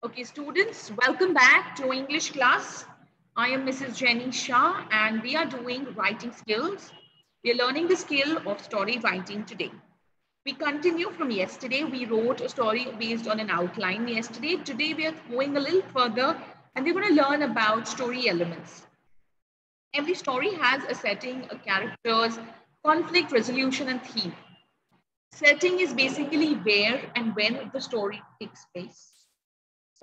Okay, students, welcome back to English class. I am Mrs. Jenny Shah and we are doing writing skills. We are learning the skill of story writing today. We continue from yesterday. We wrote a story based on an outline yesterday. Today we are going a little further and we're going to learn about story elements. Every story has a setting, a characters, conflict resolution and theme. Setting is basically where and when the story takes place.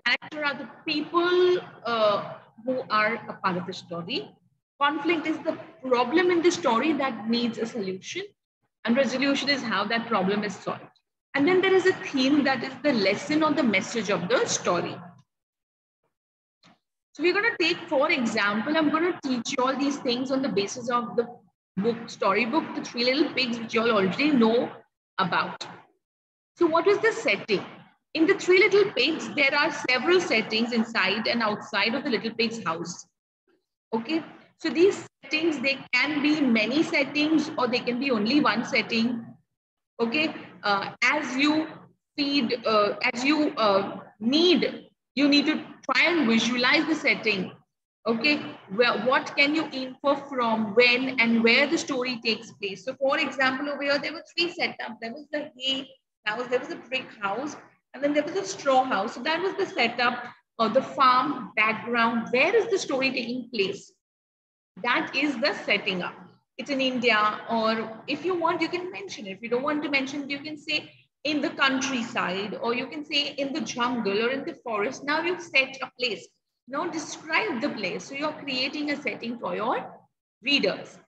Character are the people who are a part of the story. Conflict is the problem in the story that needs a solution, and resolution is how that problem is solved. And then there is a theme that is the lesson or the message of the story. So we're going to take, for example, I'm going to teach you all these things on the basis of the book, storybook, The Three Little Pigs, which you all already know about. So what is the setting? In the Three Little Pigs, there are several settings inside and outside of the little pig's house. Okay, so these settings, they can be many settings or they can be only one setting. Okay, as you feed, you need to try and visualize the setting. Okay, what can you infer from, when, and where the story takes place? So, for example, over here, there were three setups. There was the hay house, there was a brick house, and then there was a straw house. So that was the setup or the farm background. Where is the story taking place? That is the setting up. It's in India, or if you want, you can mention it. If you don't want to mention, you can say in the countryside, or you can say in the jungle or in the forest. Now you've set a place. Now describe the place. So you're creating a setting for your readers.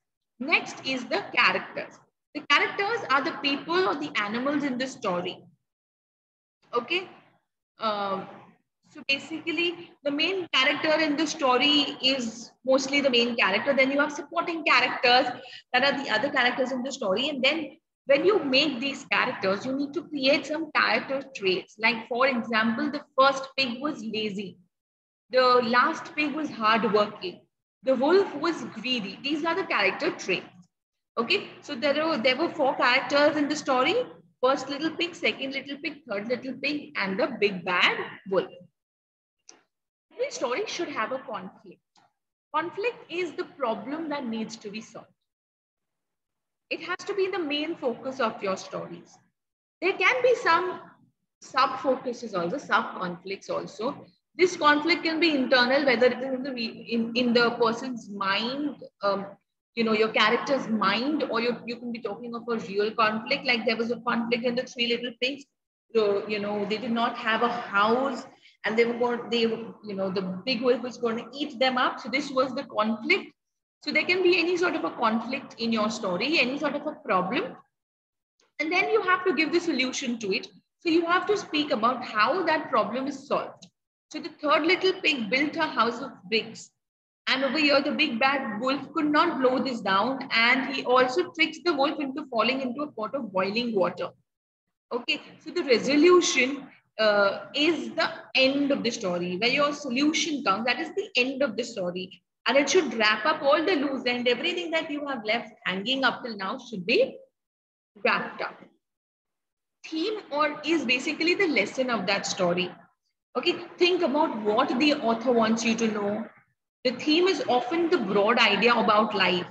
Next is the characters. The characters are the people or the animals in the story. Okay. So basically, the main character in the story is mostly the main character. Then you have supporting characters that are the other characters in the story. And then when you make these characters, you need to create some character traits. Like, for example, the first pig was lazy. The last pig was hardworking. The wolf was greedy. These are the character traits. Okay, so there were four characters in the story. First little pig, second little pig, third little pig, and the big bad wolf. Every story should have a conflict. Conflict is the problem that needs to be solved. It has to be the main focus of your stories. There can be some sub-focuses also, sub-conflicts also. This conflict can be internal, whether it is in the person's mind, your character's mind, or you can be talking of a real conflict. Like there was a conflict in the Three Little Pigs. So, they did not have a house, and the big wolf was going to eat them up. So this was the conflict. So there can be any sort of a conflict in your story, any sort of a problem. And then you have to give the solution to it. So you have to speak about how that problem is solved. So the third little pig built a house of bricks. And over here, the big bad wolf could not blow this down. And he also tricks the wolf into falling into a pot of boiling water. Okay, so the resolution is the end of the story. Where your solution comes, that is the end of the story. And it should wrap up all the loose end. Everything that you have left hanging up till now should be wrapped up. Theme or is basically the lesson of that story. Okay, think about what the author wants you to know. The theme is often the broad idea about life.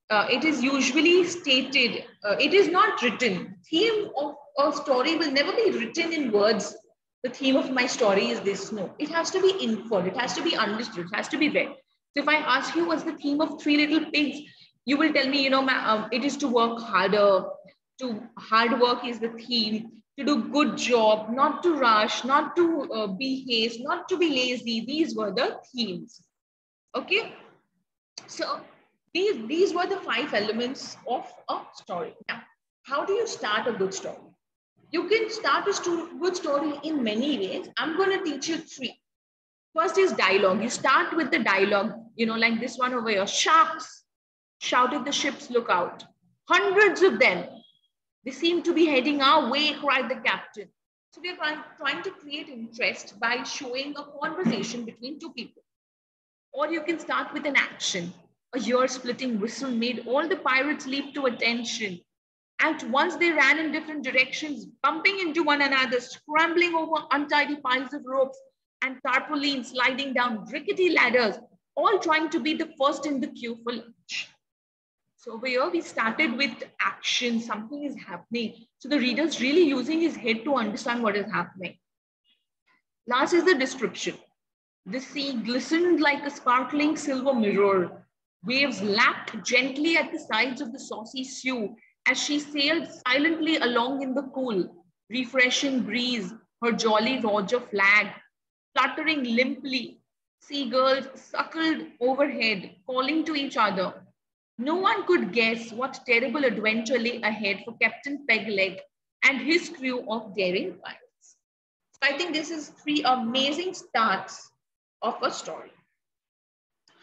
It is usually stated, it is not written. Theme of a story will never be written in words. The theme of my story is this. No, it has to be inferred, it has to be understood, it has to be read. So if I ask you what's the theme of Three Little Pigs, you will tell me, it is to work harder, hard work is the theme, to do good job, not to rush, not to be haste, not to be lazy. These were the themes. Okay, so these were the 5 elements of a story. Now, how do you start a good story? You can start a good story in many ways. I'm going to teach you 3. First is dialogue. You start with the dialogue, like this one over here. Sharks shouted the ship's lookout. Hundreds of them. They seem to be heading our way, cried the captain. So we are trying to create interest by showing a conversation between 2 people. Or you can start with an action. A ear-splitting whistle made all the pirates leap to attention. At once they ran in different directions, bumping into one another, scrambling over untidy piles of ropes, and tarpaulins sliding down rickety ladders, all trying to be the first in the queue for lunch. So over here, we started with action, something is happening. So the reader's really using his head to understand what is happening. Last is the description. The sea glistened like a sparkling silver mirror. Waves lapped gently at the sides of the saucy Sioux as she sailed silently along in the cool, refreshing breeze, her jolly Roger flag fluttering limply. Seagulls suckled overhead, calling to each other. No one could guess what terrible adventure lay ahead for Captain Pegleg and his crew of daring pirates. So I think this is three amazing starts of a story.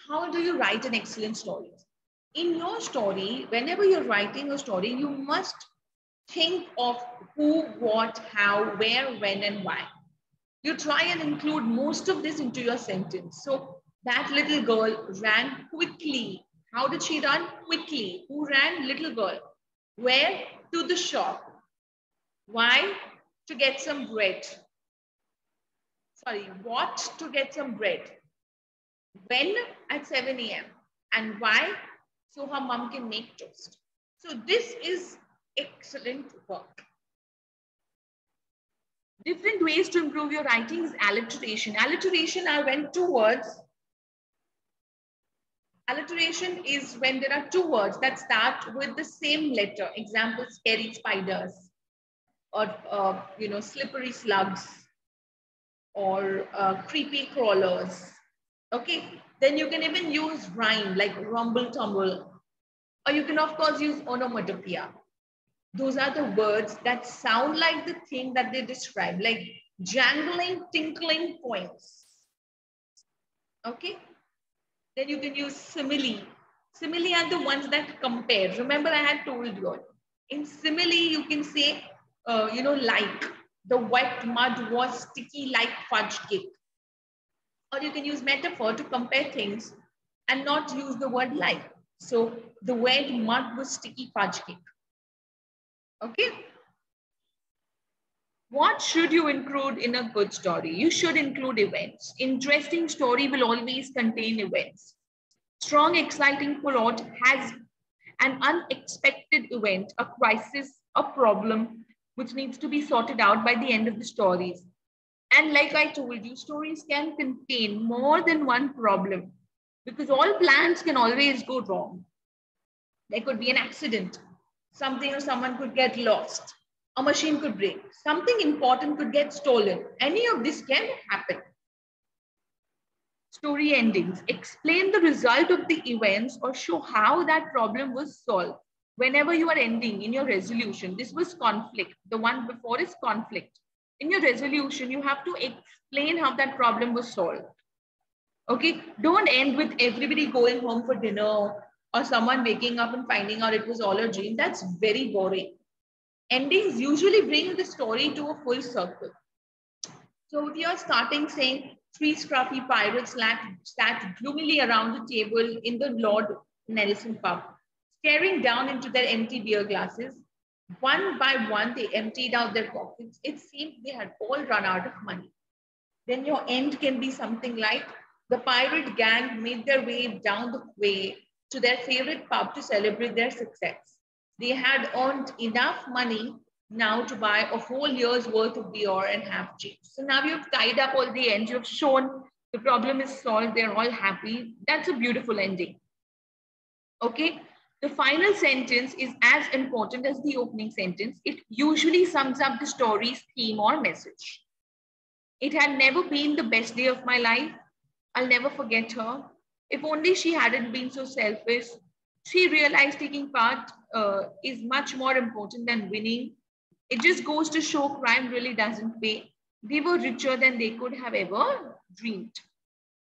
How do you write an excellent story? In your story, whenever you're writing a story, you must think of who, what, how, where, when, and why. You try and include most of this into your sentence. So that little girl ran quickly. How did she run? Quickly. Who ran? Little girl. Where? To the shop. Why? To get some bread. Sorry, what? To get some bread. When? At 7 a.m. And why? So her mom can make toast. So this is excellent work. Different ways to improve your writing is alliteration. Alliteration are when two words. Alliteration is when there are two words that start with the same letter. Example, scary spiders, or slippery slugs, or creepy crawlers. Okay, then you can even use rhyme like rumble tumble, or you can of course use onomatopoeia. Those are the words that sound like the thing that they describe, like jangling, tinkling coins. Okay, then you can use simile. Simile are the ones that compare. Remember, I had told you. In simile, you can say, like the wet mud was sticky like fudge cake. Or you can use metaphor to compare things and not use the word like. So the wet mud was sticky fudge cake. Okay. What should you include in a good story? You should include events. Interesting story will always contain events. Strong, exciting plot has an unexpected event, a crisis, a problem, which needs to be sorted out by the end of the stories. And like I told you, stories can contain more than one problem because all plans can always go wrong. There could be an accident. Something or someone could get lost. A machine could break. Something important could get stolen. Any of this can happen. Story endings. Explain the result of the events or show how that problem was solved. Whenever you are ending in your resolution, this was conflict. The one before is conflict. In your resolution, you have to explain how that problem was solved. Okay, don't end with everybody going home for dinner or someone waking up and finding out it was all a dream. That's very boring. Endings usually bring the story to a full circle. So we are starting saying three scruffy pirates sat gloomily around the table in the Lord Nelson pub, staring down into their empty beer glasses. One by one, they emptied out their pockets. It seemed they had all run out of money. Then your end can be something like the pirate gang made their way down the quay to their favorite pub to celebrate their success. They had earned enough money now to buy a whole year's worth of beer and have change. So now you've tied up all the ends. You've shown the problem is solved. They're all happy. That's a beautiful ending. Okay. The final sentence is as important as the opening sentence. It usually sums up the story's theme or message. It had never been the best day of my life. I'll never forget her. If only she hadn't been so selfish. She realized taking part is much more important than winning. It just goes to show crime really doesn't pay. They were richer than they could have ever dreamed.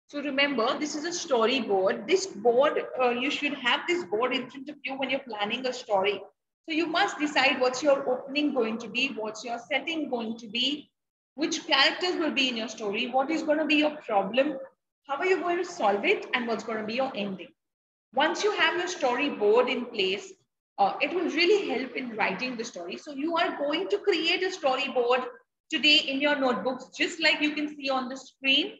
So remember, this is a storyboard. This board, you should have this board in front of you when you're planning a story. So you must decide what's your opening going to be, what's your setting going to be, which characters will be in your story, what is going to be your problem, how are you going to solve it, and what's going to be your ending. Once you have your storyboard in place, it will really help in writing the story. So you are going to create a storyboard today in your notebooks, just like you can see on the screen,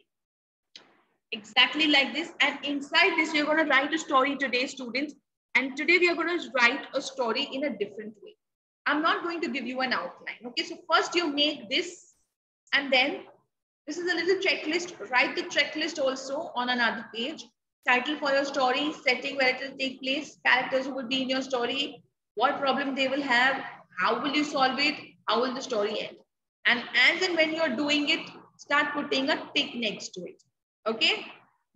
exactly like this. And inside this, you're going to write a story today, students. And today we are going to write a story in a different way. I'm not going to give you an outline. Okay, so first you make this, and then this is a little checklist. Write the checklist also on another page. Title for your story, setting where it will take place, characters who will be in your story, what problem they will have, how will you solve it, how will the story end. And as and when you're doing it, start putting a tick next to it. Okay.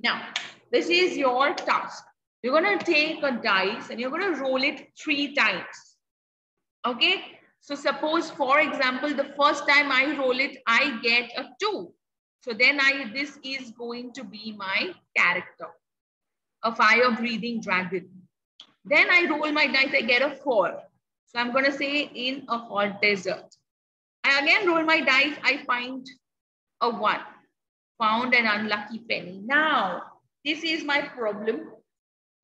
Now, this is your task. You're going to take a dice and you're going to roll it 3 times. Okay. So suppose, for example, the first time I roll it, I get a 2. So then this is going to be my character, a fire-breathing dragon. Then I roll my dice, I get a 4. So I'm going to say in a hot desert. I again roll my dice, I find a 1. Found an unlucky penny. Now, this is my problem.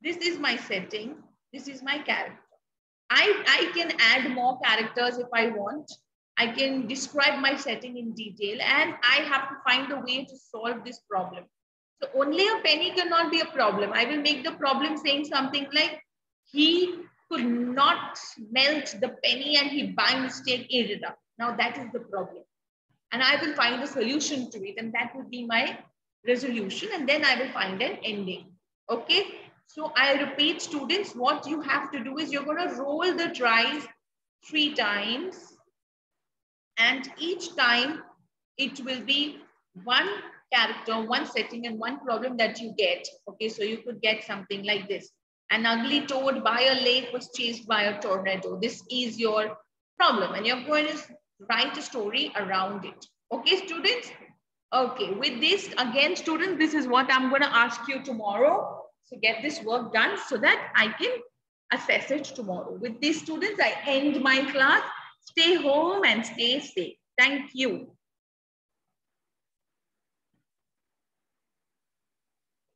This is my setting. This is my character. I can add more characters if I want. I can describe my setting in detail, and I have to find a way to solve this problem. So only a penny cannot be a problem. I will make the problem saying something like, he could not melt the penny and he by mistake ate it up. Now that is the problem. And I will find a solution to it, and that would be my resolution, and then I will find an ending. Okay. So I repeat, students, what you have to do is you're going to roll the dice 3 times, and each time it will be 1 character, 1 setting, and 1 problem that you get. Okay, so you could get something like this. An ugly toad by a lake was chased by a tornado. This is your problem, and you're going to write a story around it. Okay, students? Okay, with this, again, students, this is what I'm going to ask you tomorrow. So get this work done so that I can assess it tomorrow. With these, students, I end my class. Stay home and stay safe. Thank you.